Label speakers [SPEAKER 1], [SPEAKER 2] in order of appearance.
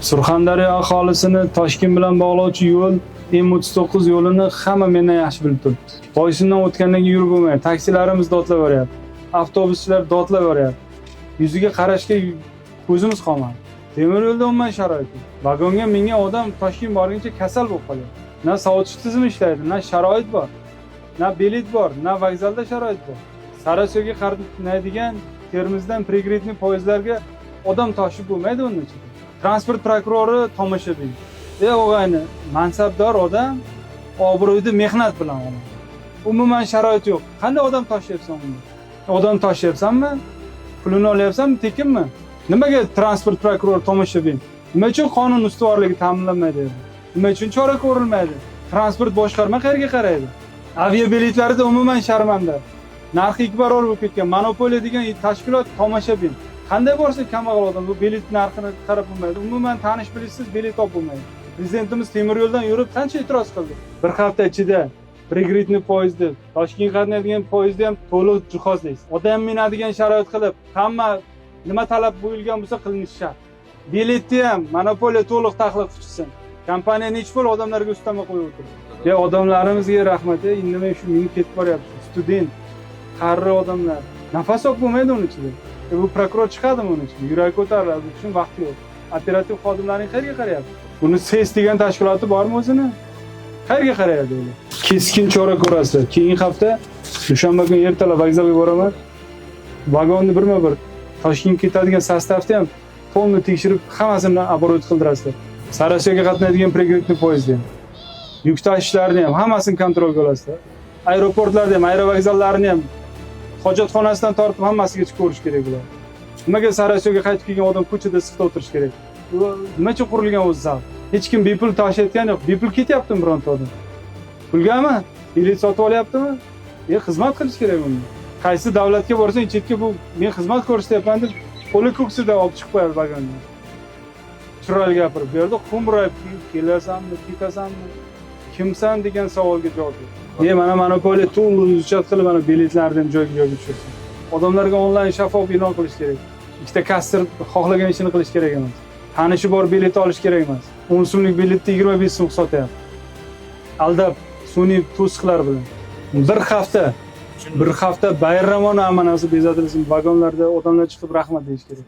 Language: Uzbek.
[SPEAKER 1] Surxondaryo aholisini Toshkent bilan bog'lovchi yo'l M39 yo'lini hamma mendan yaxshi bilib turibdi. Boysundan o'tgandan keyin yurib bo'lmaydi. Taksilarimiz dodlayveryapti. Avtobuschilar dodlayveryapti. Yuziga qarashga ko'zimiz qolmadi. Temir yo'lda umuman sharoit yo'q. Vagonga mingan odam Toshkent borguncha kasal bo'lib qolyapti. Na sovutish tizimi ishlaydi, na sharoit bor, na bilet bor, na vokzalda sharoit bor. Sarasoyga qatnaydigan Termizdan prigredniy poyezdlarga odam toshib bo'lmaydi uning ichida. Transport prokurori tomoshabin. O'g'ayni, mansabdor odam obro'yni mehnat bilan oladi. Umuman sharoit yo'q. Qanday odam toshyapsan unda? Odam toshyapsanmi? Pulini olyapsanmi, tekinmi? Nimaga transport prokurori tomoshabin? Nima uchun qonun ustuvorligi ta'minlanmaydi? Nima uchun chora ko'rilmaydi? Transport boshqarma qayerga qaraydi? Aviabiletlarda umuman sharmanda. Narxi 2 barobar bo'lib ketgan. Monopoliya degan tashkilot tomoshabin. Qanday borsa kambag'al odam bu bilet narxini qarab bo'lmaydi. Umuman tanish biliksiz bilet olib bo'lmaydi. Prezidentimiz temir yo'ldan yurib qancha e'tiroz qildi. Bir hafta ichida prigredniy poyezdi, Toshkentga qatnaydigan poyezdni ham to'liq jihozlaysiz. Odam minadigan sharoit qilib, hamma nima talab qo'yilgan bo'lsa qilinishi shart. Biletni ham monopoliya to'liq tahlil qilsin. Kompaniya necha pul odamlarga ustama qo'yib o'tirdi. Odamlarimizga rahmat, indamay shu minib ketib boryapti. Student, qarri odamlar. Nafas olib bo'lmaydi uning ichida. Bu prokuror chiqadimi uning ichida? Yuragi ko'tariladi, bu uchun vaqt yo'q. Operativ xodimlarning qayerga qarayapti? Buni SES degan tashkiloti bormi o'zini? Qayerga qarayadi ular? Keskin chora ko'rasizlar. Keyingi hafta dushanba kuni ertalab vokzalga boraman. Vagonni birma-bir Toshkentga ketadigan sostavni ham polni tekshirib, hammasini оборот qildirasizlar. Sarasoyga qatnaydigan prigredniy poyezdni ham, yuk tashishlarni ham hammasini kontrolga olasizlar. Aeroportlarni ham, aerovokzallarni ham hojatxonasidan tortib hammasiga ko'rish kerak bular. Nimaga Sarasoyga qaytib kelgan odam ko'chada issiqda o'tirish kerak? Nima uchun qurilgan o'zi zavod? Hech kim bepul tashiyotgan yo'q. Bepul ketyaptimi bironta odam? Pulgami? Bilet sotib olyaptimi? Xizmat qilish kerak bunda. Qaysi davlatga borsang, chetga bu men xizmat ko'rsatyapman deb qo'li ko'ksida olib chiqib qo'yadi vagondan. Chiroyli gapirib, bu yerda qo'mrayib kelasanmi, ketasanmi? Kimsan degan savolga javob ber. Mana monopoliya to'liq uzchat qilib mana biletlarni joyga tushirsin. Odamlarga onlayn shaffof e'lon qilish kerak. Ikkita kasser xohlagan ishini qilish kerak emas. Tanishi bor bilet olish kerak emas. 10 so'mlik biletni 25 so'm sotyapti. Aldab sun'iy to'siqlar bilan. Bir hafta bayramona amanasi bezatilsin, vagonlarda odamlar chiqib rahmat deyish kerak.